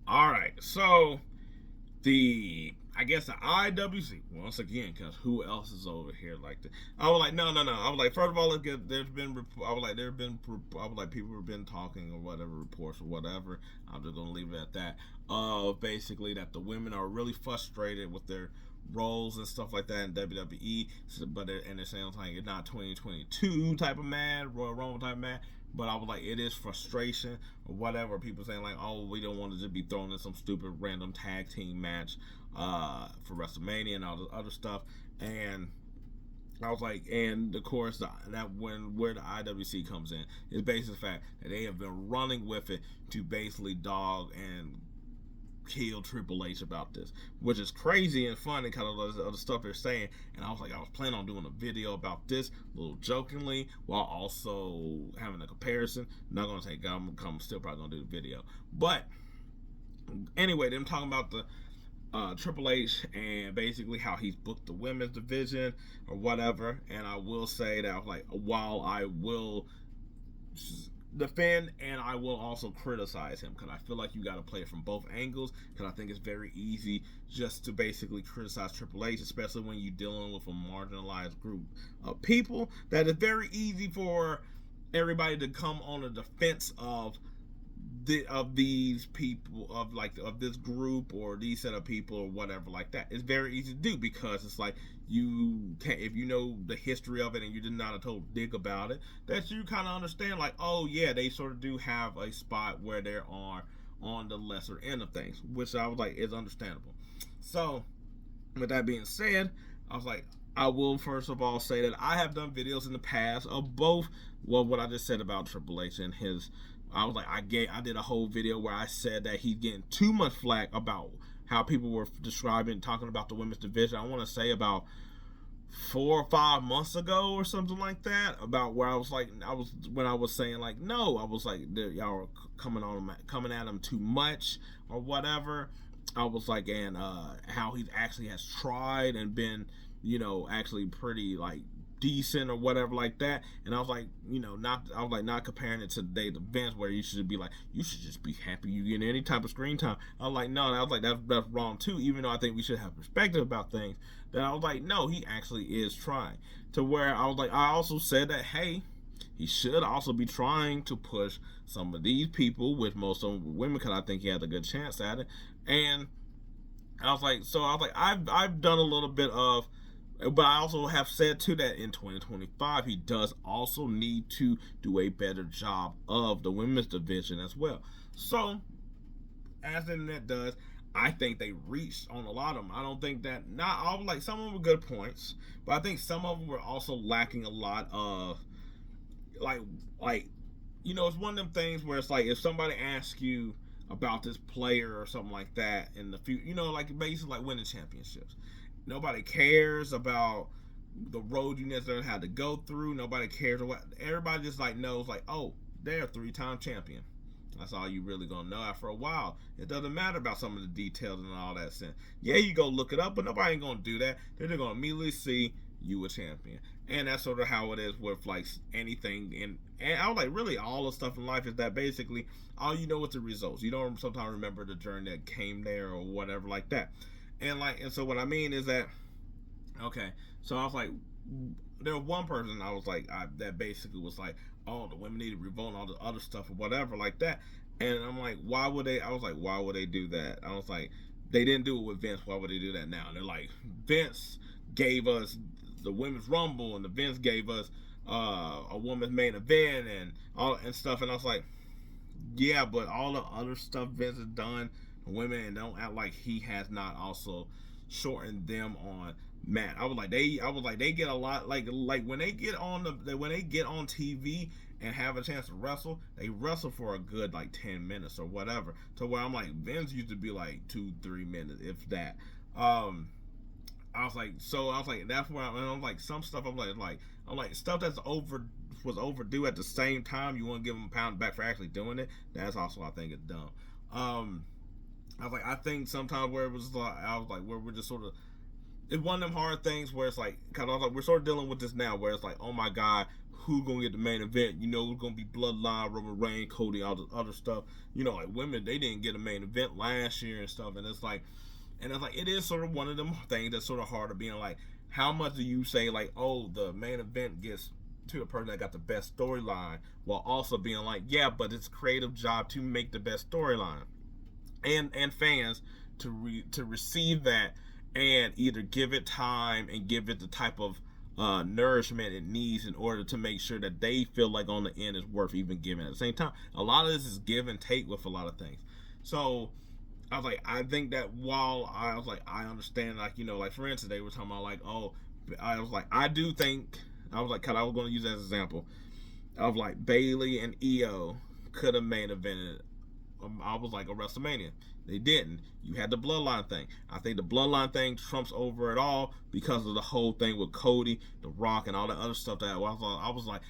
All right, so I guess the IWC once again, because who else is over here like that? I was like, no. I was like, first of all, I was like, I was like, people have been talking or whatever reports or whatever. I'm just gonna leave it at that. Basically that the women are really frustrated with their roles and stuff like that in WWE, and it sounds like it's not 2022 type of mad, Royal Rumble type of mad. But I was like, it is frustration or whatever. People saying like, oh, we don't want to just be thrown in some stupid random tag team match for Wrestlemania and all the other stuff. And I was like, and of course, that when where the IWC comes in is basically the fact that they have been running with it to basically dog and kill Triple H about this, which is crazy and funny because of the stuff they're saying. And I was like, I was planning on doing a video about this, a little jokingly, while also having a comparison. Not gonna say I'm still probably gonna do the video, but anyway, them talking about the Triple H and basically how he's booked the women's division or whatever. And I will say that like, while I will defend and I will also criticize him, because I feel like you got to play it from both angles, because I think it's very easy just to basically criticize Triple H, especially when you're dealing with a marginalized group of people. That is very easy for everybody to come on the defense of these people, of this group or these set of people or whatever like that. It's very easy to do because it's like you can't, if you know the history of it and you did not a total dig about it, that you kind of understand like, oh yeah, they sort of do have a spot where they are on the lesser end of things, which I was like is understandable. So with that being said, I was like, I will first of all say that I have done videos in the past of both, well, what I just said about Triple H and his. I was like, I did a whole video where I said that he's getting too much flack about how people were talking about the women's division. I want to say about 4 or 5 months ago or something like that, about where I was saying like, no, I was like, y'all are coming at him too much or whatever. I was like, and how he actually has tried and been, actually pretty like decent or whatever like that. And I was like, not comparing it to the events where you should be like, you should just be happy you get any type of screen time. I was like, no, I was like, that's wrong too, even though I think we should have perspective about things. That I was like, no, he actually is trying. To where I was like, I also said that, hey, he should also be trying to push some of these people, with most of them women, because I think he had a good chance at it. And I was like, I've done a little bit of, but I also have said too that in 2025 he does also need to do a better job of the women's division as well. So as the internet does, I think they reached on a lot of them. I don't think that, not all, like some of them were good points, but I think some of them were also lacking a lot of like it's one of them things where it's like, if somebody asks you about this player or something like that in the future, like basically like winning championships, nobody cares about the road you necessarily had to go through. Nobody cares what. Everybody just like knows like, oh, they're a 3-time champion. That's all you really gonna know after a while. It doesn't matter about some of the details and all that sense. Yeah, you go look it up, but nobody ain't gonna do that. They're just gonna immediately see you a champion. And that's sort of how it is with like anything. And I was like, really, all the stuff in life is that basically all you know is the results. You don't sometimes remember the journey that came there or whatever like that. And so what I mean is that, okay, so I was like, there was one person I was like, that basically was like, oh, the women need to revolt and all the other stuff or whatever like that. And I'm like, why would they? I was like, why would they do that? I was like, they didn't do it with Vince. Why would they do that now? And they're like, Vince gave us the women's rumble, and the Vince gave us a women's main event and all and stuff. And I was like, yeah, but all the other stuff Vince has done, women, and don't act like he has not also shortened them on Matt. I was like, they get a lot, like when they get on TV and have a chance to wrestle, they wrestle for a good like 10 minutes or whatever. To where I'm like, Vince used to be like 2-3 minutes, if that. I was like, that's where I'm like, some stuff I'm like stuff that's was overdue at the same time. You want to give them a pound back for actually doing it. That's also, I think, it's dumb. I was like, I think sometimes where it was like, I was like, where we're just sort of it's one of them hard things where it's like, kind of like we're sort of dealing with this now, where it's like, oh my god, who's gonna get the main event? You know, it's gonna be Bloodline, Roman Reigns, Cody, all the other stuff. You know, like women, they didn't get a main event last year and stuff, and it's like, it is sort of one of them things that's sort of hard to being like, how much do you say like, oh, the main event gets to the person that got the best storyline, while also being like, yeah, but it's a creative job to make the best storyline, and fans to receive that and either give it time and give it the type of nourishment it needs in order to make sure that they feel like on the end is worth even giving. At the same time, a lot of this is give and take with a lot of things. So I was like, I think that while I was like, I understand, like, you know, like for instance, they were talking about like, oh, I was like, I do think, I was like, cause I was going to use that as an example of like Bayley and Io could have main evented. I was like a WrestleMania. They didn't. You had the Bloodline thing. I think the Bloodline thing trumps over it all because of the whole thing with Cody, The Rock, and all that other stuff. That I was like,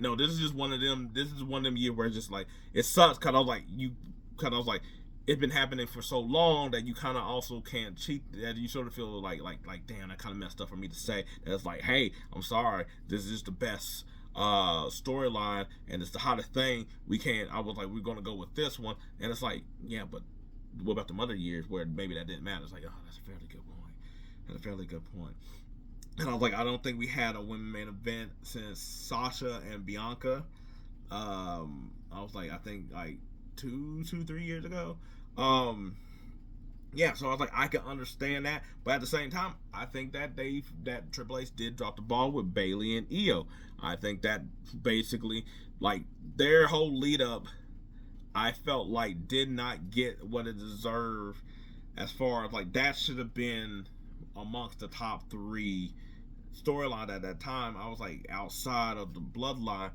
no, this is just one of them. This is one of them years where it's just like it sucks. Cause I was like, it's been happening for so long that you kind of also can't cheat. That you sort of feel like damn, that kind of messed up for me to say. That it's like, hey, I'm sorry. This is the best storyline and it's the hottest thing. I was like, we're gonna go with this one, and it's like, yeah, but what about the other years where maybe that didn't matter? It's like, oh, that's a fairly good point. And I was like, I don't think we had a women main event since Sasha and Bianca. I was like, I think like 3 years ago. Yeah, so I was like, I can understand that, but at the same time, I think that Triple H did drop the ball with Bayley and Io. I think that basically, like, their whole lead up, I felt like did not get what it deserved, as far as like that should have been amongst the top 3 storyline at that time. I was like, outside of the Bloodline.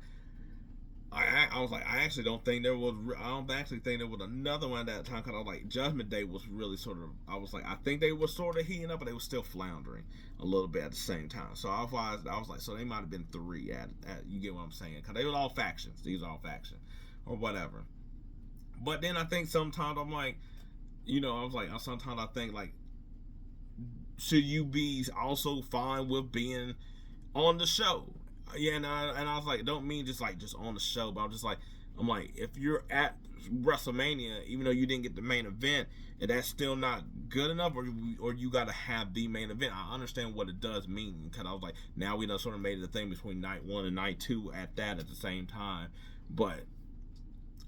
I was like, I actually don't think there was. I don't actually think there was another one at that time, because I was like, Judgment Day was really sort of. I was like, I think they were sort of heating up, but they were still floundering a little bit at the same time. So I was like, so they might have been 3 at you get what I'm saying? Because they were all factions. These are all factions, or whatever. But then I think sometimes I'm like, you know, I was like, sometimes I think like, should you be also fine with being on the show? Yeah, and I was like, don't mean just on the show, but I'm like, if you're at WrestleMania, even though you didn't get the main event, and that's still not good enough, or you got to have the main event. I understand what it does mean, because I was like, now we done sort of made it a thing between night 1 and night 2 at the same time, but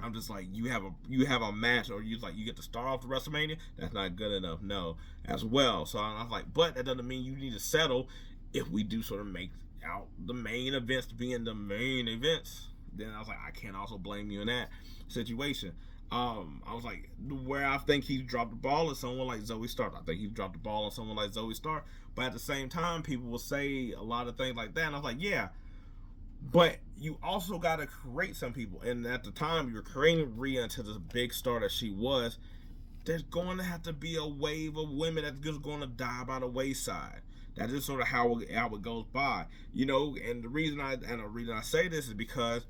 I'm just like, you have a match, or you get to start off the WrestleMania, that's not good enough, no, as well. So I was like, but that doesn't mean you need to settle if we do sort of make out the main events being the main events. Then I was like, I can't also blame you in that situation. I was like, where I think he dropped the ball is someone like Zoe Stark. I think he dropped the ball on someone like Zoe Stark. But at the same time, people will say a lot of things like that, and I was like, yeah, but you also got to create some people. And at the time, you're creating Rhea into this big star that she was. There's going to have to be a wave of women that's just going to die by the wayside. That is sort of how it goes by, you know. And the reason I say this is because,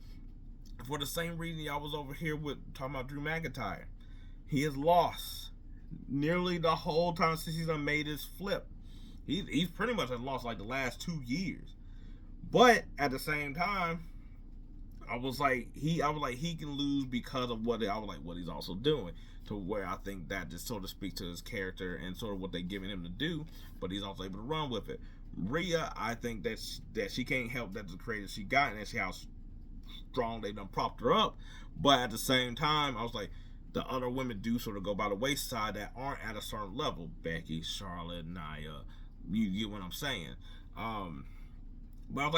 for the same reason y'all was over here with talking about Drew McIntyre, he has lost nearly the whole time since he's done made his flip. He's pretty much has lost like the last 2 years. But at the same time, I was like, he can lose because of what he's also doing. To where I think that just sort of speaks to his character and sort of what they're giving him to do, but he's also able to run with it. Rhea, I think that she can't help that the creator she got, and that's how strong they done propped her up. But at the same time, I was like, the other women do sort of go by the wayside that aren't at a certain level. Becky, Charlotte, Nia, you get what I'm saying. But I was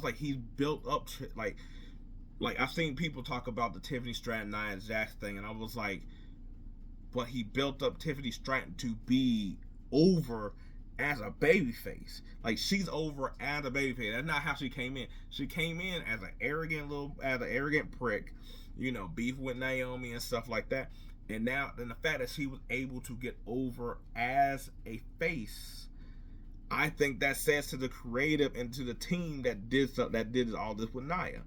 like, he's built up like I've seen people talk about the Tiffany Stratton, Nia Jax thing, and I was like, but he built up Tiffany Stratton to be over as a babyface. Like, she's over as a babyface. That's not how she came in. She came in as an arrogant prick, you know, beef with Naomi and stuff like that. And the fact that she was able to get over as a face, I think that says to the creative and to the team that did all this with Nia.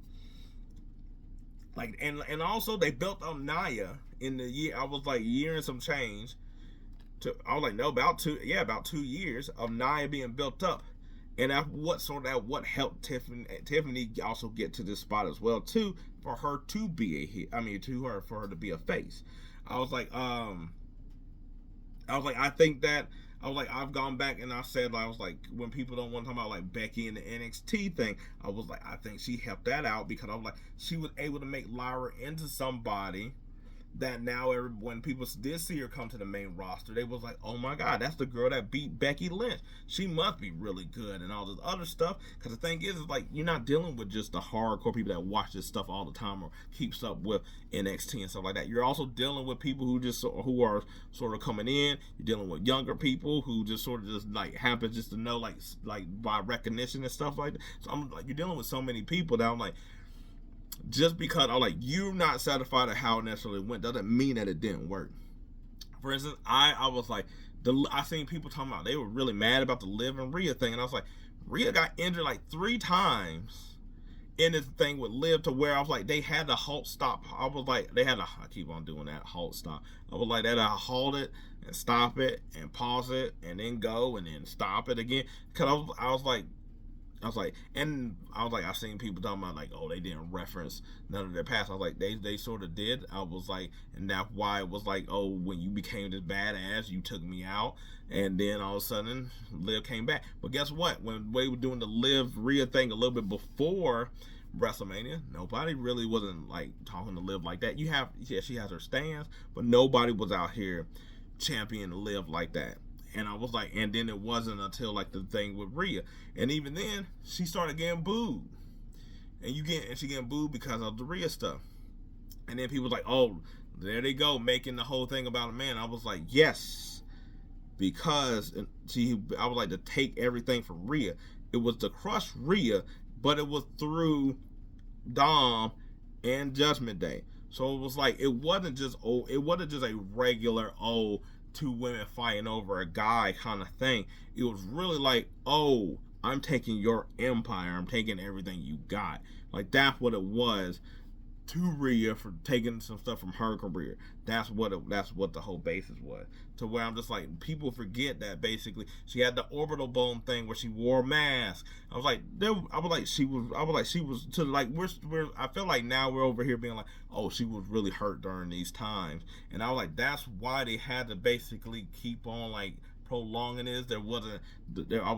Like, and also they built on Nia in the year, I was like, year and some change, I was like, no, about 2 years of Nia being built up. And what helped Tiffany also get to this spot as well too, for her to be a hit. I mean, for her to be a face. I was like, I think that I've gone back and I said, I was like, when people don't want to talk about like Becky and the NXT thing, I was like, I think she helped that out, because I was like, she was able to make Lyra into somebody that now when people did see her come to the main roster, they was like, oh my God, that's the girl that beat Becky Lynch. She must be really good and all this other stuff. Because the thing is like, you're not dealing with just the hardcore people that watch this stuff all the time or keeps up with NXT and stuff like that. You're also dealing with people who are sort of coming in. You're dealing with younger people who just sort of just like happen just to know like by recognition and stuff like that. So I'm like, you're dealing with so many people that I'm like, just because I'm like, you're not satisfied at how it necessarily went doesn't mean that it didn't work. For instance, I was like, I seen people talking about they were really mad about the Liv and Rhea thing, and I was like, Rhea got injured like 3 times in this thing with Liv, to where I was like, they had to halt stop. I was like, I keep on doing that, halt stop. I was like, they had to halt it and stop it and pause it and then go and then stop it again. Cause I was like, I've seen people talking about like, oh, they didn't reference none of their past. I was like, they sort of did. I was like, and that's why it was like, oh, when you became this badass, you took me out, and then all of a sudden, Liv came back. But guess what? When we were doing the Liv Rhea thing a little bit before WrestleMania, nobody really wasn't like talking to Liv like that. She has her stands, but nobody was out here championing Liv like that. And I was like, and then it wasn't until like the thing with Rhea, and even then she started getting booed, and she getting booed because of the Rhea stuff. And then people was like, oh, there they go, making the whole thing about a man. I was like, yes, because I would like to take everything from Rhea. It was to crush Rhea, but it was through Dom and Judgment Day. So it was like, it wasn't just a regular 2 women fighting over a guy kind of thing. It was really like, oh, I'm taking your empire, I'm taking everything you got. Like, that's what it was to Rhea for taking some stuff from her career. That's what the whole basis was. To where I'm just like, people forget that basically she had the orbital bone thing where she wore a mask. I was like, she was to like, I feel like now we're over here being like, oh, she was really hurt during these times. And I was like, that's why they had to basically keep on like prolonging this. I was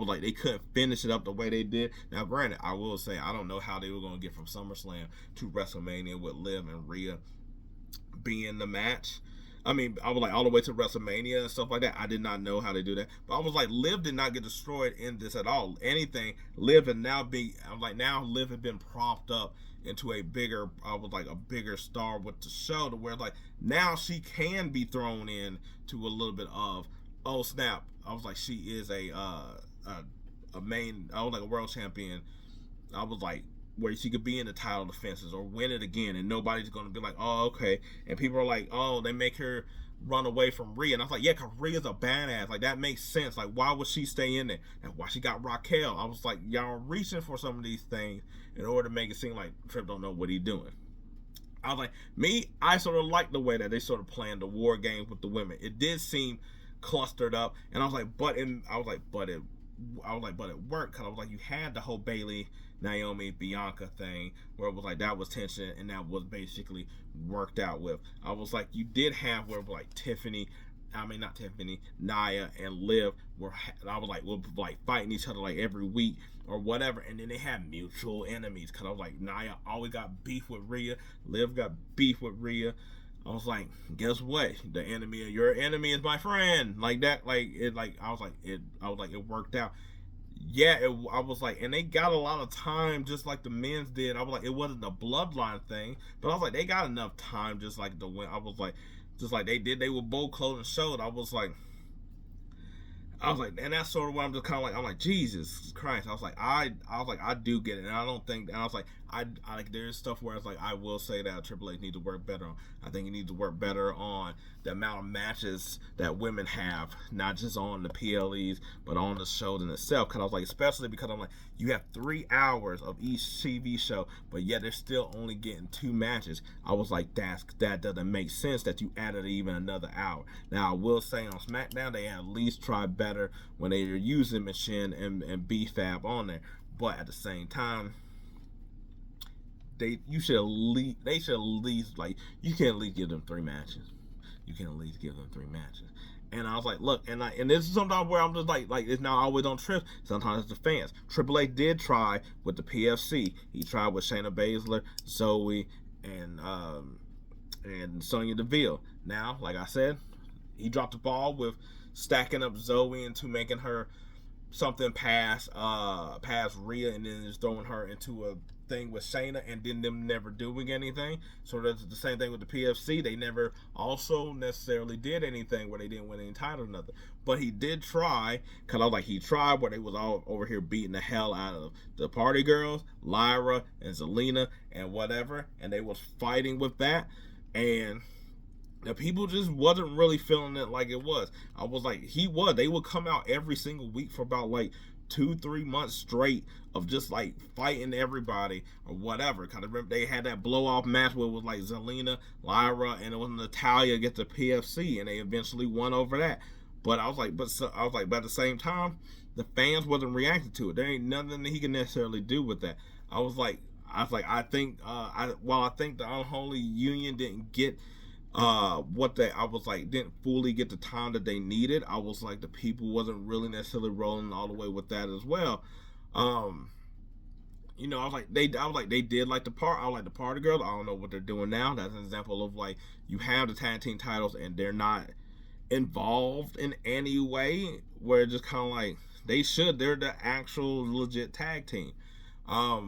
like, they couldn't finish it up the way they did. Now granted, I will say, I don't know how they were going to get from SummerSlam to WrestleMania with Liv and Rhea being the match. I mean, I was like, all the way to WrestleMania and stuff like that. I did not know how they do that. But I was like, Liv did not get destroyed in this at all. Anything, Liv had now been propped up into a bigger star with the show, to where like now she can be thrown in to a little bit of, oh snap, I was like, she is a world champion. I was like, where she could be in the title defenses or win it again, and nobody's going to be like, oh, okay. And people are like, oh, they make her run away from Rhea. And I was like, yeah, because Rhea's a badass. Like, that makes sense. Like, why would she stay in there? And why she got Raquel? I was like, y'all are reaching for some of these things in order to make it seem like Tripp don't know what he's doing. I was like, I sort of like the way that they sort of planned the war games with the women. It did seem clustered up, and I was like, but it worked, because I was like, you had the whole Bayley, Naomi, Bianca thing where it was like, that was tension, and that was basically worked out with. I was like, you did have where like Nia and Liv were fighting each other like every week or whatever, and then they had mutual enemies, because I was like, Nia always got beef with Rhea, Liv got beef with Rhea. I was like, guess what? The enemy of your enemy is my friend. Like that, it worked out. Yeah, I was like, and they got a lot of time, just like the men's did. I was like, it wasn't a bloodline thing, but I was like, they got enough time, just like the win. I was like, just like they did. They were both closed and showed. I was like, and that's sort of what I'm just kind of like, I'm like, Jesus Christ. I was like, I do get it, and I don't think, and I was like, I like there's stuff where it's like I will say that Triple H needs to work better on. I think he needs to work better on the amount of matches that women have, not just on the PLEs, but on the shows in itself. Because I was like, especially because I'm like, you have 3 hours of each TV show, but yet they're still only getting 2 matches. I was like, that doesn't make sense that you added even another hour. Now I will say on SmackDown they at least try better when they are using Machine and B-Fab on there, but at the same time, they should at least like, you can at least give them 3 matches. You can at least give them 3 matches. And I was like, look, and this is sometimes where I'm just like it's not always on trips. Sometimes it's the fans. Triple H did try with the PFC. He tried with Shayna Baszler, Zoe, and Sonya Deville. Now, like I said, he dropped the ball with stacking up Zoe into making her something past Rhea, and then just throwing her into a thing with Shayna, and then them never doing anything. So that's the same thing with the PFC. They never also necessarily did anything where they didn't win any title or nothing. But he did try, because I was like, he tried where they was all over here beating the hell out of the Party Girls, Lyra and Zelina and whatever, and they was fighting with that, and the people just wasn't really feeling it like it was. I was like, they would come out every single week for about like 2-3 months straight of just like fighting everybody or whatever. Because I remember they had that blow off match where it was like Zelina, Lyra, and it was Natalya against the PFC, and they eventually won over that. But I was like, but at the same time, the fans wasn't reacting to it. There ain't nothing that he can necessarily do with that. I think the Unholy Union didn't get didn't fully get the time that they needed. I was like, the people wasn't really necessarily rolling all the way with that as well. I was like, they did like the Party Girls. I don't know what they're doing now. That's an example of like, you have the tag team titles and they're not involved in any way, where it's just kind of like they're the actual legit tag team. I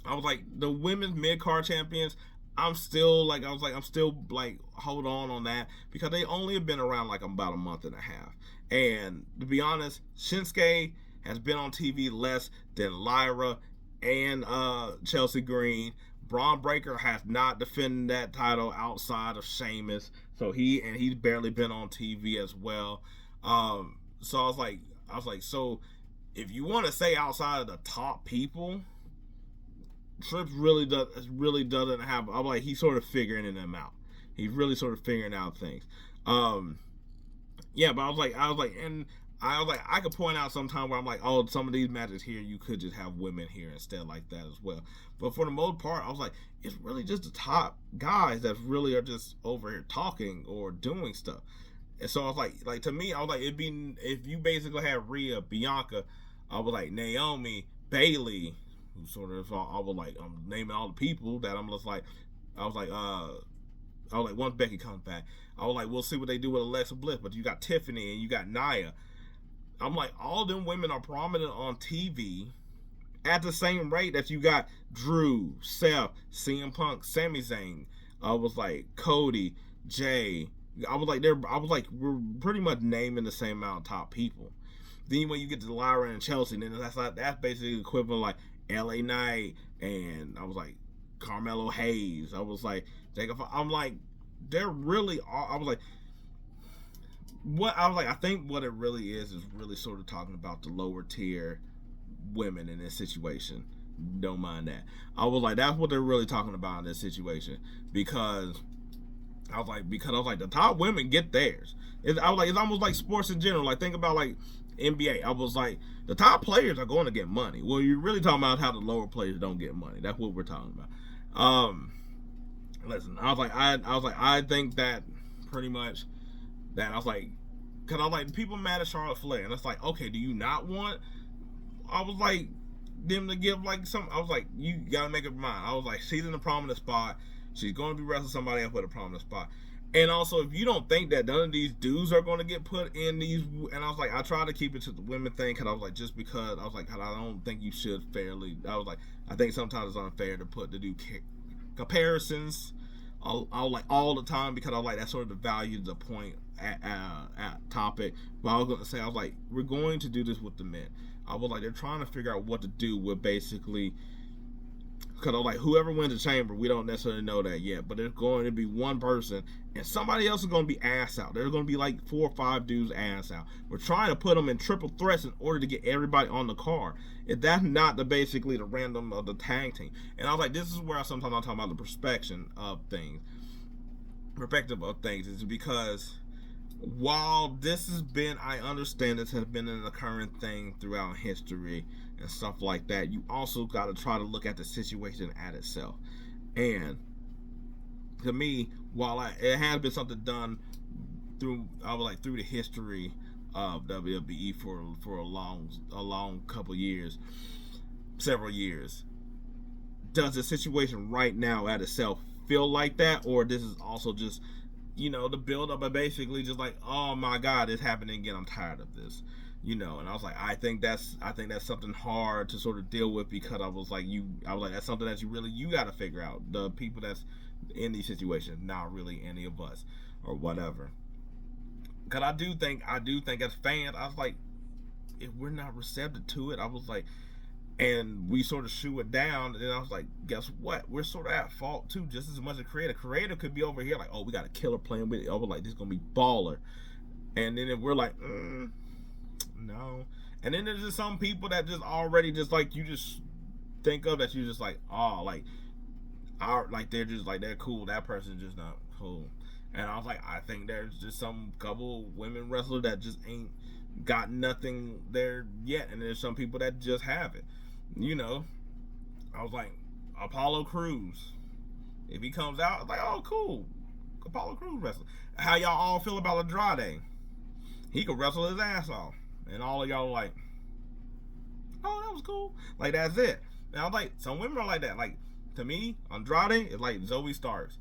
was like, the women's mid-card champions, I'm still hold on that, because they only have been around like about a month and a half. And to be honest, Shinsuke has been on TV less than Lyra and Chelsea Green. Braun Breaker has not defended that title outside of Sheamus, so he's barely been on TV as well. So I was like, so if you want to say outside of the top people, Trips really doesn't have. I'm like, he's sort of figuring them out. He's really sort of figuring out things. Yeah, but I was like, I could point out sometime where I'm like, oh, some of these matches here, you could just have women here instead, like that as well. But for the most part, I was like, it's really just the top guys that really are just over here talking or doing stuff. And so I was like to me, I was like, it'd be, if you basically had Rhea, Bianca, I was like Naomi, Bayley, who sort of, I was like, I'm naming all the people that I'm just like, I was like, once Becky comes back, I was like, we'll see what they do with Alexa Bliss. But you got Tiffany and you got Nia. I'm like, all them women are prominent on TV at the same rate that you got Drew, Seth, CM Punk, Sami Zayn. I was like, Cody, Jay. I was like, we're pretty much naming the same amount of top people. Then when you get to Lyra and Chelsea, then that's basically equivalent like LA Knight, and I was like Carmelo Hayes. I was like, I'm like, they're really. I was like, I think what it really is really sort of talking about the lower tier women in this situation. Don't mind that. I was like, that's what they're really talking about in this situation, because I was like, the top women get theirs. I was like, it's almost like sports in general. Like, think about like NBA. I was like, the top players are going to get money. Well, you're really talking about how the lower players don't get money. That's what we're talking about. Listen, I think that pretty much that. I was like, because I was like, people mad at Charlotte Flair, and it's like, okay, do you not want? I was like, them to give like some. I was like, you gotta make up your mind. I was like, she's in a prominent spot. She's going to be wrestling somebody else with a prominent spot. And also, if you don't think that none of these dudes are going to get put in these, and I was like, I try to keep it to the women thing, because I was like, just because I was like, I don't think you should fairly. I was like, I think sometimes it's unfair to do comparisons. I was like, all the time, because I was like, that's sort of the value, the point at topic. But I was going to say, I was like, we're going to do this with the men. I was like, they're trying to figure out what to do with basically Because I'm like, whoever wins the chamber, we don't necessarily know that yet. But there's going to be one person, and somebody else is going to be ass out. There's going to be like 4 or 5 dudes ass out. We're trying to put them in triple threats in order to get everybody on the card. If that's not basically the random of the tag team. And I was like, this is where sometimes I'm talking about the perspective of things. Is because while this has been, I understand this has been an occurring thing throughout history and stuff like that, you also got to try to look at the situation at itself. And to me, while it has been something done through the history of WWE for a long couple years, several years, does the situation right now at itself feel like that, or this is also just, the build up, but basically just like, oh my God, it's happening again, I'm tired of this, and I was like, I think that's something hard to sort of deal with, because I was like, that's something that you got to figure out, the people that's in these situations, not really any of us or whatever. Because I do think as fans, I was like, if we're not receptive to it, I was like, and we sort of shoot it down, and then I was like, guess what? We're sort of at fault too, just as much as creative. Creative could be over here like, oh, we got a killer playing with it. Oh, like, this is gonna be baller. And then if we're like, no. And then there's just some people that just already just like, you just think of that, you just like, oh, like they're just like, they're cool. That person's just not cool. And I was like, I think there's just some couple women wrestlers that just ain't got nothing there yet, and there's some people that just have it. I was like, Apollo Crews, if he comes out, I was like, oh, cool, Apollo Crews wrestling. How y'all all feel about Andrade? He could wrestle his ass off, and all of y'all like, oh, that was cool. Like, that's it. And I was like, some women are like that. Like, to me, Andrade is like Zoe Starks,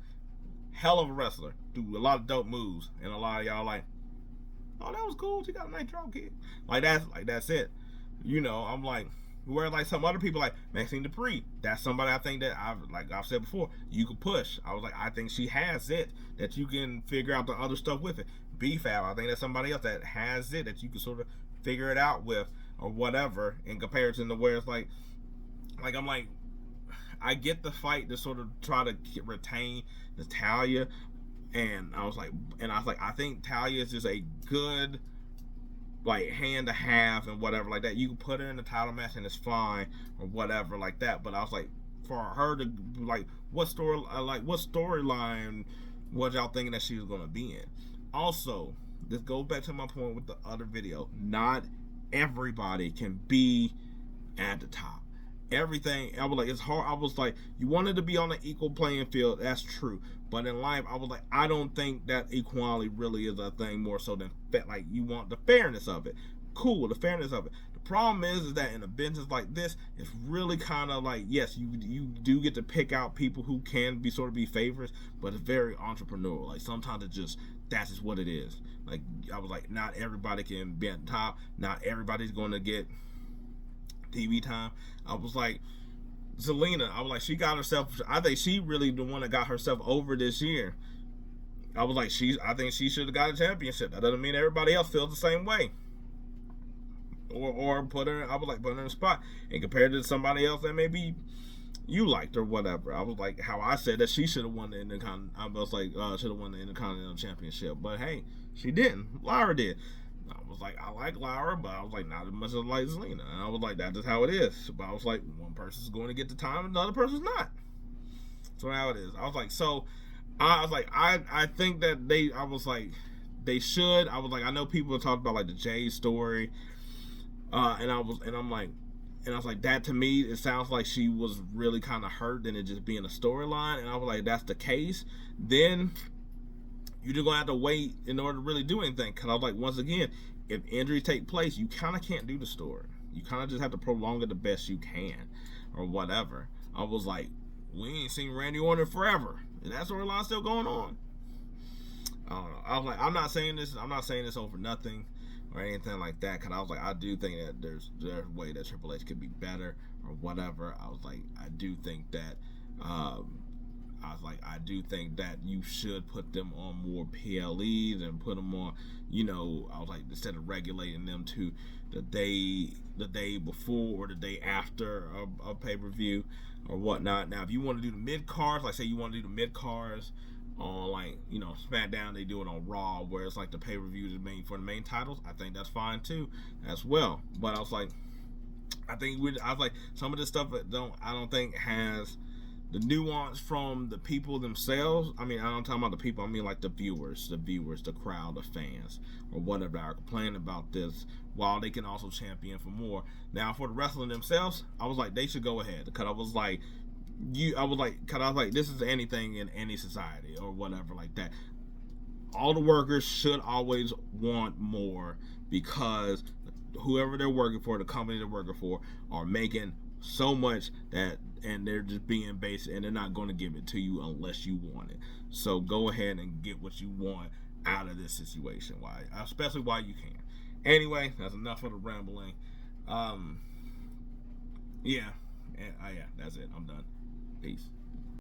hell of a wrestler, do a lot of dope moves, and a lot of y'all like, oh, that was cool, she got a nice drop kick. That's it. I'm like, where like some other people like Maxine Dupree, that's somebody I think that I've said before, you could push. I was like, I think she has it, that you can figure out the other stuff with it. B-Fab, I think that's somebody else that has it, that you can sort of figure it out with, or whatever, in comparison to where it's like I'm like, I get the fight to sort of try to retain Natalya. And I was like, I think Talia is just a good, like, hand to have and whatever like that. You can put her in the title match and it's fine or whatever like that. But I was like, for her to like, what storyline was y'all thinking that she was gonna be in? Also, this goes back to my point with the other video. Not everybody can be at the top. Everything, I was like, it's hard. I was like, you wanted to be on an equal playing field, that's true, but in life, I was like, I don't think that equality really is a thing, more so than like, you want the fairness of it. Cool, the fairness of it. The problem is that in a business like this, it's really kind of like, yes, you do get to pick out people who can be sort of be favorites, but it's very entrepreneurial. Like, sometimes that's just what it is. Like, I was like, not everybody can be at the top, not everybody's going to get TV time. I was like, Zelina, I was like, she got herself, I think she really the one that got herself over this year. I was like, I think she should have got a championship. That doesn't mean everybody else feels the same way. Or put her, I was like, put her in a spot. And compared to somebody else that maybe you liked or whatever. I was like, how I said that she should have won the Intercontinental, I was like, should have won the Intercontinental Championship. But hey, she didn't. Lyra did. I was like, I like Lyra, but I was like, not as much as I like Zelina. And I was like, that's just how it is. But I was like, one person's going to get the time and the other person's not. So how it is. I was like, so I was like, I think that they should. I was like, I know people have talked about like the Jay story. And I was like, that to me, it sounds like she was really kind of hurt than it just being a storyline. And I was like, that's the case, then you're just gonna have to wait in order to really do anything. Cause I was like, once again, if injuries take place, you kind of can't do the story. You kind of just have to prolong it the best you can, or whatever. I was like, we ain't seen Randy Orton forever, and that storyline's still going on. I don't know. I was like, I'm not saying this over nothing or anything like that. Cause I was like, I do think that there's a way that Triple H could be better or whatever. I was like, I do think that I was like, I do think that you should put them on more PLEs and put them on, I was like, instead of regulating them to the day before or the day after a pay-per-view or whatnot. Now, if you want to do the mid-cards, like say you want to do the mid-cards on like, SmackDown, they do it on Raw, where it's like the pay-per-views are made for the main titles. I think that's fine too, as well. But I was like, some of this stuff I don't think has the nuance from the people themselves. I mean, I don't talk about the people, I mean like the viewers, the crowd, the fans, or whatever are complaining about this, while they can also champion for more. Now, for the wrestling themselves, I was like, they should go ahead, because I was like, this is anything in any society or whatever like that. All the workers should always want more, because whoever they're working for, the company they're working for, are making so much and they're just being basic, and they're not going to give it to you unless you want it. So go ahead and get what you want out of this situation, especially while you can. Anyway, that's enough of the rambling. Yeah, that's it. I'm done. Peace.